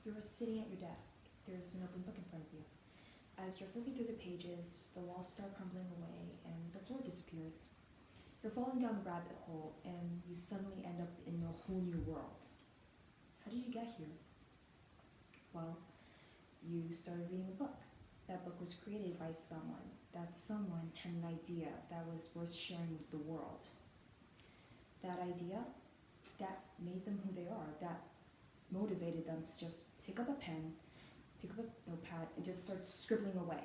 You're sitting at your desk. There's an open book in front of you. As you're flipping through the pages, the walls start crumbling away and the floor disappears. You're falling down the rabbit hole and you suddenly end up in a whole new world. How did you get here? Well, you started reading a book. That book was created by someone. That someone had an idea that was worth sharing with the world. That idea, that made them who they are, that motivated them to just pick up a pen, pick up a notepad, and just start scribbling away.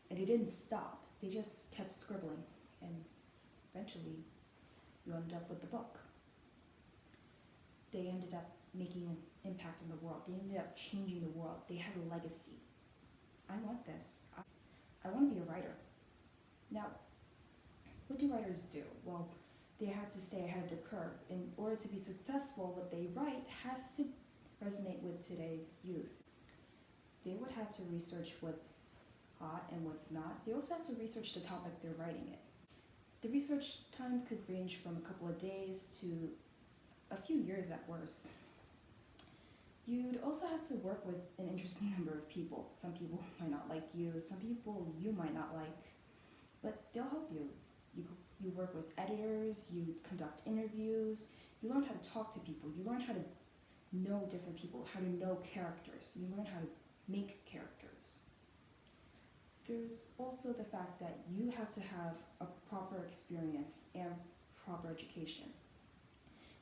And they didn't stop. They just kept scribbling. And eventually, you ended up with the book. They ended up making an impact in the world. They ended up changing the world. They had a legacy. I want this. I want to be a writer. Now, what do writers do? Well, they have to stay ahead of the curve. In order to be successful, what they write has to resonate with today's youth. They would have to research what's hot and what's not. They also have to research the topic they're writing it. The research time could range from a couple of days to a few years at worst. You'd also have to work with an interesting number of people. Some people might not like you, some people you might not like, but they'll help you. You work with editors, you conduct interviews, you learn how to talk to people, you learn how to know different people, how to know characters, you learn how to make characters. There's also the fact that you have to have a proper experience and proper education.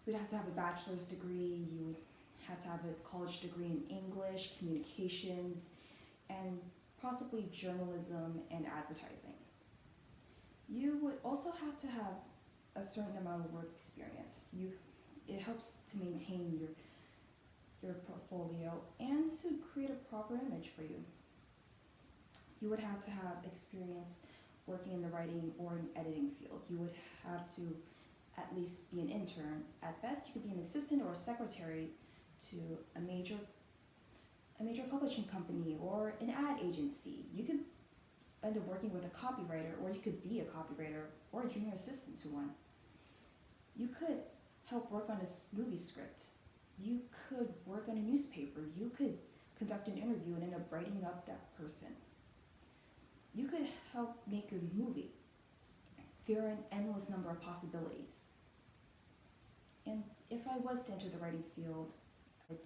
You would have to have a bachelor's degree, you would have to have a college degree in English, communications, and possibly journalism and advertising. You would also have to have a certain amount of work experience. It helps to maintain your portfolio and to create a proper image for you. You would have to have experience working in the writing or an editing field. You would have to at least be an intern. At best, you could be an assistant or a secretary to a major publishing company or an ad agency. You could end up working with a copywriter, or you could be a copywriter or a junior assistant to one. You could help work on a movie script. You could work on a newspaper. You could conduct an interview and end up writing up that person. You could help make a movie. There are an endless number of possibilities. And if I was to enter the writing field, I'd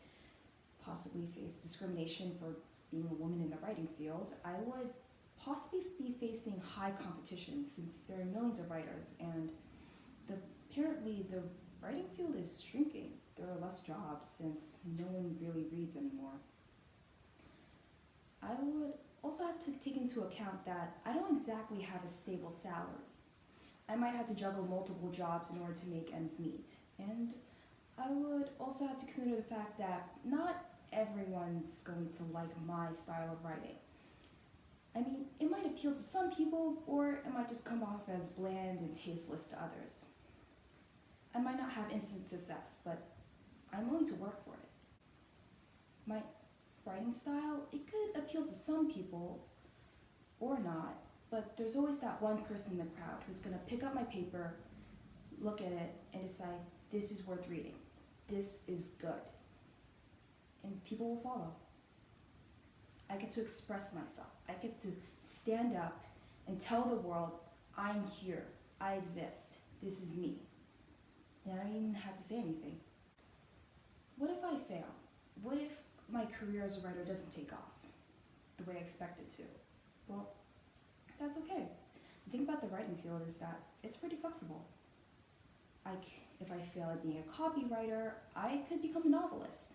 possibly face discrimination for being a woman in the writing field. I would possibly be facing high competition since there are millions of writers, and apparently the writing field is shrinking. There are less jobs since no one really reads anymore. I would also have to take into account that I don't exactly have a stable salary. I might have to juggle multiple jobs in order to make ends meet. And I would also have to consider the fact that not everyone's going to like my style of writing. I mean, it might appeal to some people, or it might just come off as bland and tasteless to others. I might not have instant success, but I'm willing to work for it. My writing style, it could appeal to some people or not, but there's always that one person in the crowd who's going to pick up my paper, look at it, and decide, this is worth reading. This is good. And people will follow. I get to express myself. I get to stand up and tell the world, I'm here. I exist. This is me. And I don't even have to say anything. What if I fail? What if my career as a writer doesn't take off the way I expect it to? Well, that's okay. The thing about the writing field is that it's pretty flexible. If I fail at being a copywriter, I could become a novelist.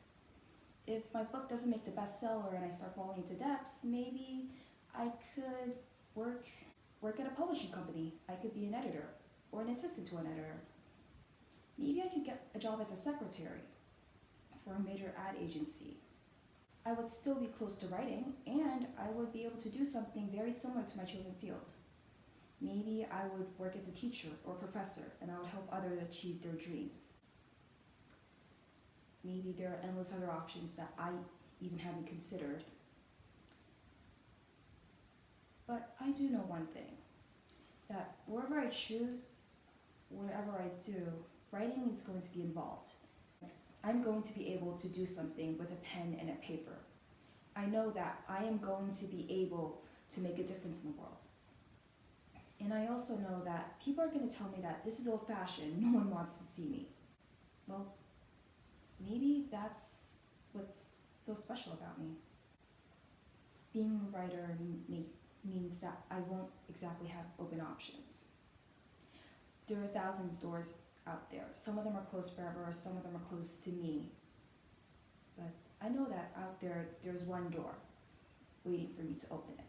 If my book doesn't make the bestseller and I start falling into debts, maybe I could work at a publishing company. I could be an editor or an assistant to an editor. Maybe I could get a job as a secretary for a major ad agency. I would still be close to writing, and I would be able to do something very similar to my chosen field. Maybe I would work as a teacher or professor, and I would help others achieve their dreams. Maybe there are endless other options that I even haven't considered. But I do know one thing, that wherever I choose, whatever I do, writing is going to be involved. I'm going to be able to do something with a pen and a paper. I know that I am going to be able to make a difference in the world. And I also know that people are going to tell me that this is old-fashioned, no one wants to see me. Well, maybe that's what's so special about me. Being a writer means that I won't exactly have open options. There are thousands of doors out there. Some of them are closed forever, some of them are closed to me. But I know that out there, there's one door waiting for me to open it.